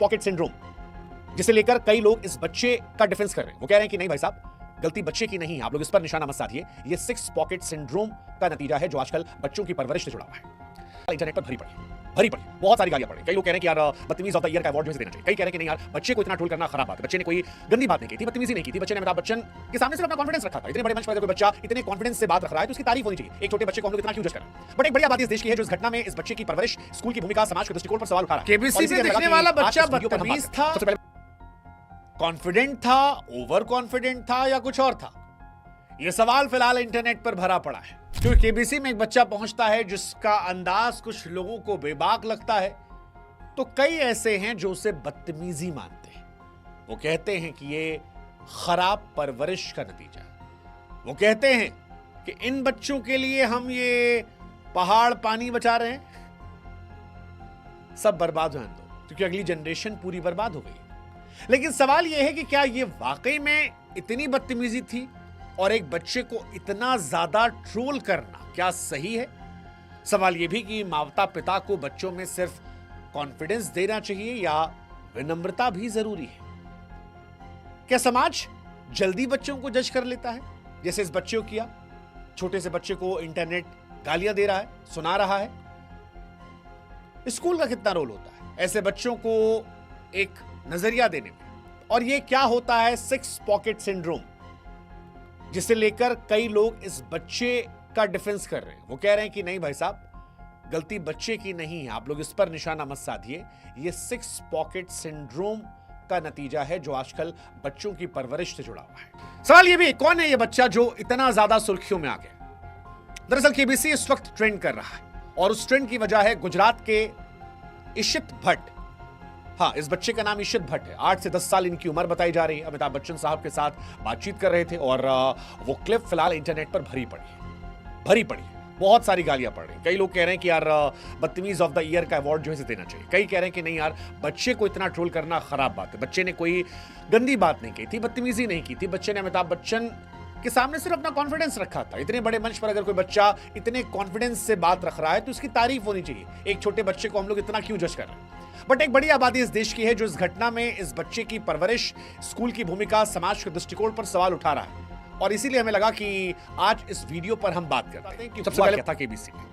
Pocket syndrome, जिसे लेकर कई लोग इस बच्चे का डिफेंस कर रहे हैं। वो कह रहे हैं कि नहीं भाई साहब, गलती बच्चे की नहीं है, आप लोग इस पर निशाना मत साधिए। ये 6 पॉकेट सिंड्रोम का नतीजा है जो आजकल बच्चों की परवरिश से जुड़ा हुआ है। इंटरनेट पर भरी पड़ी बहुत सारी गालियां पड़ी। कई लोग कह रहे हैं कि यार बदतमीज ऑफ द ईयर का अवार्ड जो है देना चाहिए। कई कह रहे हैं कि नहीं यार, बच्चे को इतना ट्रोल करना खराब बात है, बच्चे ने कोई गंदी बात नहीं की थी, बदतमीजी नहीं की थी, बच्चे ने अमिताभ बच्चन के सामने सिर्फ अपना कॉन्फिडेंस रखा था। इतने बड़े मंच पर अगर कोई बच्चा इतने कॉन्फिडेंस से बात रख रहा है तो उसकी तारीफ होनी चाहिए। एक छोटे बच्चे को हम लोग इतना क्यों जज कर रहे हैं? बट एक बड़ी आबादी इस देश की है जो इस घटना में इस बच्चे की परवरिश, स्कूल की भूमिका, समाज के दृष्टिकोण पर सवाल उठा रहा है। केबीसी में दिखने वाला बच्चा बदतमीज था, सबसे पहले कॉन्फिडेंट था, ओवर कॉन्फिडेंट था या कुछ और था? यह सवाल फिलहाल इंटरनेट पर भरा पड़ा है। क्योंकि केबीसी में एक बच्चा पहुंचता है जिसका अंदाज कुछ लोगों को बेबाक लगता है, तो कई ऐसे हैं जो उसे बदतमीजी मानते हैं। वो कहते हैं कि ये खराब परवरिश का नतीजा है। वो कहते हैं कि इन बच्चों के लिए हम ये पहाड़ पानी बचा रहे हैं, सब बर्बाद होने दो, क्योंकि अगली जनरेशन पूरी बर्बाद हो गई। लेकिन सवाल यह है कि क्या यह वाकई में इतनी बदतमीजी थी और एक बच्चे को इतना ज्यादा ट्रोल करना क्या सही है? सवाल यह भी कि माता पिता को बच्चों में सिर्फ कॉन्फिडेंस देना चाहिए या विनम्रता भी जरूरी है? क्या समाज जल्दी बच्चों को जज कर लेता है, जैसे इस बच्चे को किया? छोटे से बच्चे को इंटरनेट गालियां दे रहा है, सुना रहा है। स्कूल का कितना रोल होता है ऐसे बच्चों को एक नजरिया देने में? और यह क्या होता है 6 पॉकेट सिंड्रोम, जिसे लेकर कई लोग इस बच्चे का डिफेंस कर रहे हैं। वो कह रहे हैं कि नहीं भाई साहब, गलती बच्चे की नहीं है, आप लोग इस पर निशाना मत साधिए। ये 6 पॉकेट सिंड्रोम का नतीजा है जो आजकल बच्चों की परवरिश से जुड़ा हुआ है। सवाल ये भी, कौन है ये बच्चा जो इतना ज्यादा सुर्खियों में आ गया? दरअसल केबीसी इस वक्त ट्रेंड कर रहा है और उस ट्रेंड की वजह है गुजरात के इशित भट्ट। हाँ, इस बच्चे का नाम इशित भट्ट है। 8 से 10 साल इनकी उम्र बताई जा रही है। अमिताभ बच्चन साहब के साथ बातचीत कर रहे थे और वो क्लिप फिलहाल इंटरनेट पर भरी पड़ी है। बहुत सारी गालियां पड़ रही। कई लोग कह रहे हैं कि यार बदतमीज ऑफ द ईयर का अवार्ड जो है देना चाहिए। कई कह रहे हैं कि नहीं यार, बच्चे को इतना ट्रोल करना खराब बात है, बच्चे ने कोई गंदी बात नहीं की थी, बदतमीजी नहीं की थी, बच्चे ने अमिताभ बच्चन के सामने सिर्फ अपना कॉन्फिडेंस रखा था। इतने बड़े मंच पर अगर कोई बच्चा इतने कॉन्फिडेंस से बात रख रहा है तो उसकी तारीफ होनी चाहिए। एक छोटे बच्चे को हम लोग इतना क्यों जज कर रहे हैं? बट एक बड़ी आबादी इस देश की है जो इस घटना में इस बच्चे की परवरिश, स्कूल की भूमिका, समाज के दृष्टिकोण पर सवाल उठा रहा है। और इसीलिए हमें लगा कि आज इस वीडियो पर हम बात करते हैं कि सबसे पहले था केबीसी में।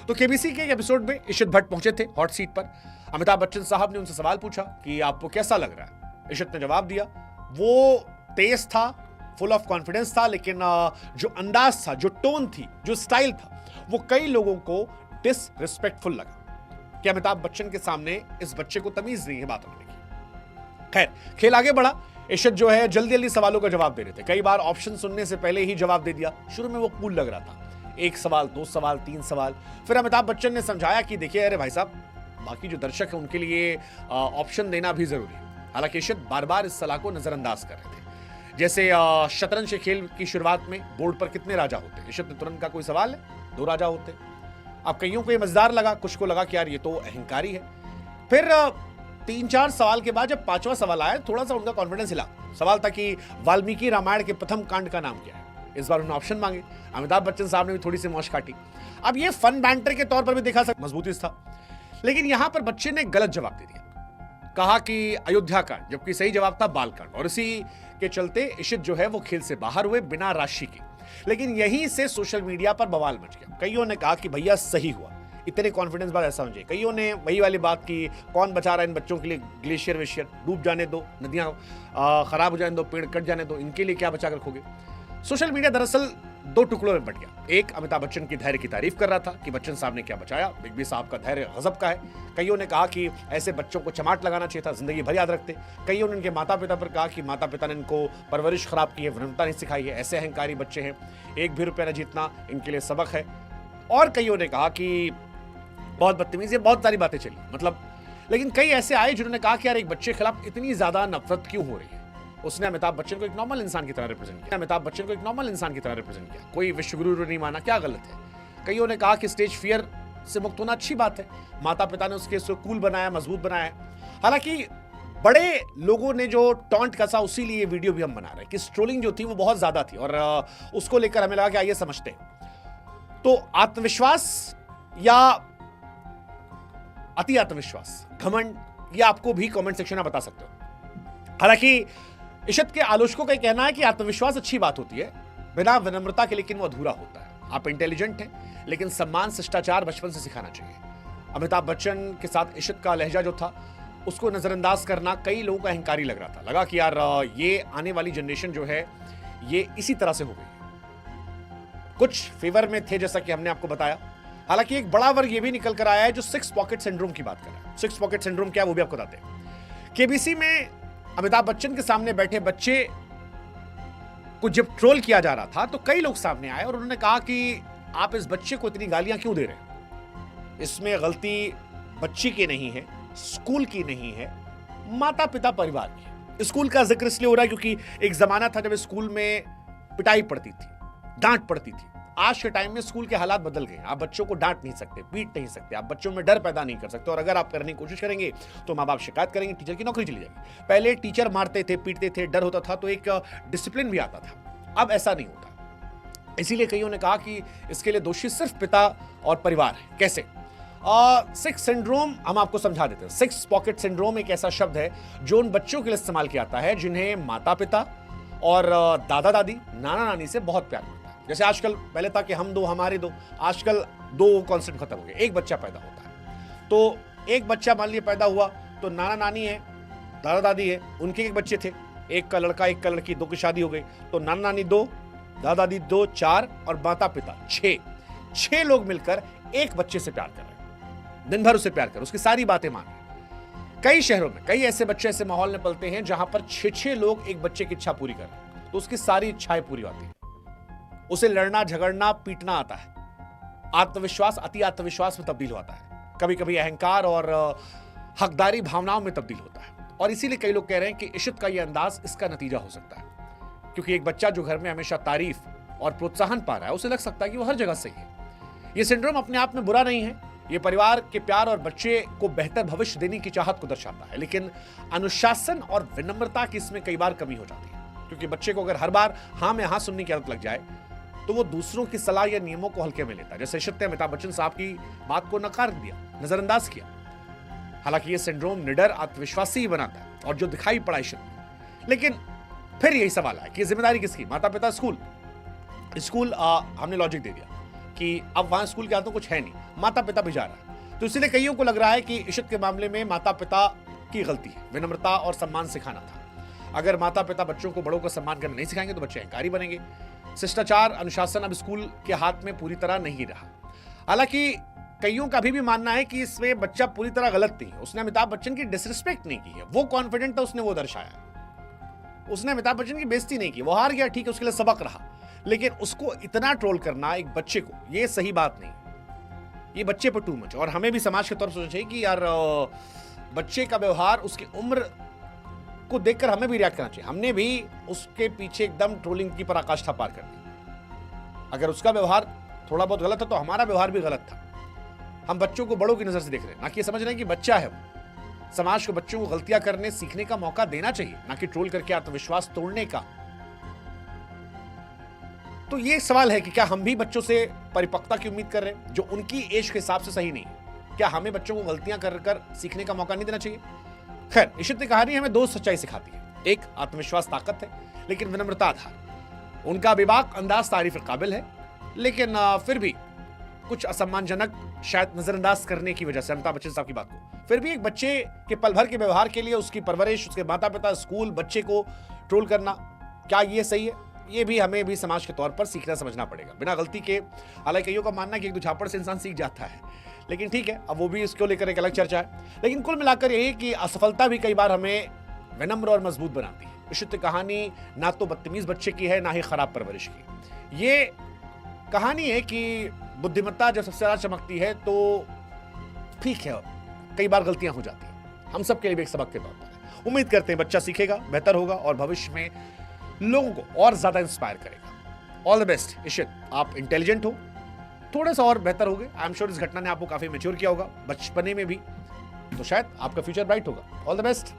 तो केबीसी के एक एपिसोड में इशित भट्ट पहुंचे थे हॉट सीट पर। अमिताभ बच्चन साहब ने उनसे सवाल पूछा कि आपको कैसा लग रहा है? इशित ने जवाब दिया। वो तेज था, फुल ऑफ कॉन्फिडेंस था, लेकिन जो अंदाज था, जो टोन थी, जो स्टाइल था, वो कई लोगों को डिसरिस्पेक्टफुल लगा कि अमिताभ बच्चन के सामने इस बच्चे को तमीज नहीं है बात करने की। खैर, खेल आगे बढ़ा। इशित जो है जल्दी जल्दी सवालों का जवाब दे रहे थे। कई बार ऑप्शन सुनने से पहले ही जवाब दे दिया। शुरू में वो कूल लग रहा था, 1 सवाल, 2 सवाल, 3 सवाल। फिर अमिताभ बच्चन ने समझाया कि देखिए अरे भाई साहब, बाकी जो दर्शक है उनके लिए ऑप्शन देना भी जरूरी है। हालांकि इशित बार बार इस सलाह को नजरअंदाज कर रहे थे। जैसे शतरंज के खेल की शुरुआत में बोर्ड पर कितने राजा होते हैं? इशित ने तुरंत का कोई सवाल है, 2 राजा होते। अब कईयों को ये मजेदार लगा, कुछ को लगा कि यार ये तो अहंकारी है। फिर 3-4 सवाल के बाद जब 5वां सवाल आया, थोड़ा सा उनका कॉन्फिडेंस हिला। सवाल था कि वाल्मीकि रामायण के प्रथम कांड का नाम क्या है? इस बार उन्होंने ऑप्शन मांगे। अमिताभ बच्चन साहब ने भी थोड़ी सी मौज काटी। अब ये फन बैंटर के तौर पर भी देखा सकता, मजबूती था। लेकिन यहां पर बच्चे ने गलत जवाब दे दिया, कहा कि अयोध्या कांड, जबकि सही जवाब था बाल कांड। और इसी के चलते इशित जो है वो खेल से बाहर हुए बिना राशि के। लेकिन यहीं से सोशल मीडिया पर बवाल मच गया। कईयों ने कहा कि भैया सही हुआ, इतने कॉन्फिडेंस बात ऐसा होना चाहिए। कईयों ने वही वाली बात की, कौन बचा रहा है इन बच्चों के लिए? ग्लेशियर वेशियर डूब जाने दो, नदियां खराब हो जाने दो, पेड़ कट जाने दो, इनके लिए क्या बचा कर रखोगे? सोशल मीडिया दरअसल 2 टुकड़ों में बट गया। एक अमिताभ बच्चन की धैर्य की तारीफ कर रहा था कि बच्चन साहब ने क्या बचाया, बिग बी साहब का धैर्य गजब का है। कईयों ने कहा कि ऐसे बच्चों को चमाट लगाना चाहिए था, जिंदगी भर याद रखते। कईयों ने इनके माता पिता पर कहा कि माता पिता ने इनको परवरिश खराब की है, विनम्रता नहीं सिखाई है, ऐसे अहंकारी बच्चे हैं, 1 भी रुपया न जीतना इनके लिए सबक है। और कईयों ने कहा कि बहुत बदतमीजी, बहुत सारी बातें चली मतलब। लेकिन कई ऐसे आए जिन्होंने कहा कि यार एक बच्चे के खिलाफ इतनी ज्यादा नफरत क्यों हो रही है? उसने अमिताभ बच्चन को एक नॉर्मल इंसान की तरह रिप्रेजेंट किया। कोई विश्वगुरु नहीं माना, क्या गलत है? कईयों ने कहा कि स्टेज फियर से मुक्त होना अच्छी बात है। माता पिता ने उसको कूल बनाया, मजबूत बनाया। हालांकि बड़े लोगों ने जो टॉन्ट कसा, उसी लिए वीडियो भी हम बना रहे हैं कि स्ट्रोलिंग जो थी वो बहुत ज्यादा थी और उसको लेकर हमें लगा कि आइए समझते हैं। तो आत्मविश्वास या अति आत्मविश्वास, घमंड, ये आपको भी कमेंट सेक्शन में बता सकते हो। हालांकि इशित के आलोचकों का कहना है कि आत्मविश्वास अच्छी बात होती है, बिना विनम्रता के लेकिन वो अधूरा होता है। आप इंटेलिजेंट हैं, लेकिन सम्मान शिष्टाचार बचपन से सिखाना चाहिए। अमिताभ बच्चन के साथ इशित का लहजा जो था उसको नजरअंदाज करना कई लोगों को अहंकारी लग रहा था। लगा कि यार ये आने वाली जनरेशन जो है ये इसी तरह से हो गई है। कुछ फेवर में थे जैसा कि हमने आपको बताया। हालांकि एक बड़ा वर्ग ये भी निकल कर आया है जो 6 पॉकेट सिंड्रोम की बात कर रहा है। 6 पॉकेट सिंड्रोम क्या है वो भी आपको बताते हैं। केबीसी में अमिताभ बच्चन के सामने बैठे बच्चे को जब ट्रोल किया जा रहा था तो कई लोग सामने आए और उन्होंने कहा कि आप इस बच्चे को इतनी गालियां क्यों दे रहे हैं। इसमें गलती बच्ची की नहीं है, स्कूल की नहीं है, माता पिता परिवार की। स्कूल का जिक्र इसलिए हो रहा है क्योंकि एक जमाना था जब स्कूल में पिटाई पड़ती थी, डांट पड़ती थी। आज के टाइम में स्कूल के हालात बदल गए। आप बच्चों को डांट नहीं सकते, पीट नहीं सकते, आप बच्चों में डर पैदा नहीं कर सकते, और अगर आप करने की कोशिश करेंगे तो माँ बाप शिकायत करेंगे, टीचर की नौकरी चली जाएगी। पहले टीचर मारते थे, पीटते थे, डर होता था तो एक डिसिप्लिन भी आता था। अब ऐसा नहीं होता। इसीलिए कईयों ने कहा कि इसके लिए दोषी सिर्फ पिता और परिवार है। कैसे? 6 सिंड्रोम हम आपको समझा देते हैं। 6 पॉकेट सिंड्रोम एक ऐसा शब्द है जो उन बच्चों के लिए इस्तेमाल किया जाता है जिन्हें माता पिता और दादा दादी, नाना नानी से बहुत प्यार मिलता है। जैसे आजकल, पहले था कि हम दो हमारे दो, आजकल 2 कॉन्सेप्ट खत्म हो गए। एक बच्चा पैदा होता है तो एक बच्चा मान लिया पैदा हुआ तो नाना नानी है, दादा दादी है, उनके एक बच्चे थे, एक का लड़का एक का लड़की, 2 की शादी हो गई तो नाना नानी 2, दादा दादी 2, 4 और माता पिता 6। 6 लोग मिलकर एक बच्चे से प्यार कर रहे हैं, दिन भर उसे प्यार कर, उसकी सारी बातें मान रहे हैं। कई शहरों में कई ऐसे बच्चे ऐसे माहौल में पलते हैं जहां पर 6 लोग एक बच्चे की इच्छा पूरी कर रहे हैं, तो उसकी सारी इच्छाएं पूरी होती है। उसे लड़ना झगड़ना पीटना आता है। आत्मविश्वास अति आत्मविश्वास में तब्दील होता है, कभी कभी अहंकार और हकदारी भावनाओं में तब्दील होता है। और इसीलिए कई लोग कह रहे हैं कि इशित का यह अंदाज इसका नतीजा हो सकता है, क्योंकि एक बच्चा जो घर में हमेशा तारीफ और प्रोत्साहन पा रहा है उसे लग सकता है कि वो हर जगह सही है। यह सिंड्रोम अपने आप में बुरा नहीं है, यह परिवार के प्यार और बच्चे को बेहतर भविष्य देने की चाहत को दर्शाता है। लेकिन अनुशासन और विनम्रता की इसमें कई बार कमी हो जाती है, क्योंकि बच्चे को अगर हर बार हाँ में हाँ सुनने की आदत लग जाए तो वो दूसरों की सलाह या नियमों को हल्के में लेता है। जैसे इशित ने अमिताभ बच्चन साहब की बात को नकार दिया, नजरअंदाज किया। हालांकि ये सिंड्रोम निडर आत्मविश्वासी ही बनाता है और जो दिखाई पड़ा इशित में। लेकिन फिर यही सवाल है कि जिम्मेदारी किसकी? माता पिता, स्कूल? स्कूल हमने लॉजिक दे दिया कि अब वहां स्कूल के हाथों कुछ है नहीं, माता पिता भी जा रहा है, तो इसलिए कईयों को लग रहा है कि इशित के मामले में माता पिता की गलती है, विनम्रता और सम्मान सिखाना था। अगर माता पिता बच्चों को बड़ों का सम्मान करना नहीं सिखाएंगे तो बच्चे अहंकारी बनेंगे। शिष्टाचार अनुशासन अब स्कूल के हाथ में पूरी तरह नहीं रहा। हालांकि कईयों का भी मानना है कि इसमें बच्चा पूरी तरह गलत नहीं है। उसने अमिताभ बच्चन की डिसरिस्पेक्ट नहीं की है, वो कॉन्फिडेंट था, उसने वो दर्शाया। उसने अमिताभ बच्चन की बेइज्जती नहीं की, वो हार गया, ठीक है, उसके लिए सबक रहा। लेकिन उसको इतना ट्रोल करना एक बच्चे को, ये सही बात नहीं, ये बच्चे पर टू मच। और हमें भी समाज के तौर पर सोचना चाहिए कि यार बच्चे का व्यवहार उसकी उम्र को देखकर हमें भी रिएक्ट करना चाहिए। हमने भी उसके पीछे एकदम ट्रोलिंग की पराकाष्ठा पार कर दी। अगर उसका व्यवहार थोड़ा बहुत गलत था तो हमारा व्यवहार भी गलत था। हम बच्चों को बड़ों की नजर से देख रहे हैं, ना कि समझ रहे हैं कि बच्चा है वो। समाज को बच्चों को गलतियां करने सीखने का मौका देना चाहिए, ना कि ट्रोल करके आत्मविश्वास तोड़ने का। तो ये सवाल है कि क्या हम भी बच्चों से परिपक्वता की उम्मीद कर रहे हैं जो उनकी एज के हिसाब से सही नहीं है? क्या हमें बच्चों को गलतियां कर सीखने का मौका नहीं देना चाहिए? खैर, इशित की कहानी हमें 2 सच्चाई सिखाती है। एक, आत्मविश्वास ताकत है, लेकिन विनम्रता आधार। उनका बेबाक अंदाज तारीफ काबिल है, लेकिन फिर भी कुछ असम्मानजनक, शायद नजरअंदाज करने की वजह से अमिताभ बच्चन साहब की बात को, फिर भी एक बच्चे के पल भर के व्यवहार के लिए उसकी परवरिश, उसके माता पिता, स्कूल, बच्चे को ट्रोल करना, क्या ये सही है? ये भी हमें भी समाज के तौर पर सीखना समझना पड़ेगा, बिना गलती के। हालांकि कईयों का मानना है कि एक 2 झापड़ से इंसान सीख जाता है, लेकिन ठीक है, अब वो भी इसको लेकर एक अलग चर्चा है। लेकिन कुल मिलाकर यही कि असफलता भी कई बार हमें विनम्र और मजबूत बनाती है। इशित की कहानी ना तो बदतमीज बच्चे की है, ना ही खराब परवरिश की। ये कहानी है कि बुद्धिमत्ता जब सबसे ज्यादा चमकती है तो ठीक है, कई बार गलतियां हो जाती हैं। हम सब के लिए भी एक सबक के तौर पर उम्मीद करते हैं बच्चा सीखेगा, बेहतर होगा और भविष्य में लोगों को और ज्यादा इंस्पायर करेगा। ऑल द बेस्ट इशित, आप इंटेलिजेंट हो, थोड़ा सा और बेहतर होगे। आई एम श्योर इस घटना ने आपको काफी मैच्योर किया होगा बचपने में भी, तो शायद आपका फ्यूचर ब्राइट होगा। All the best.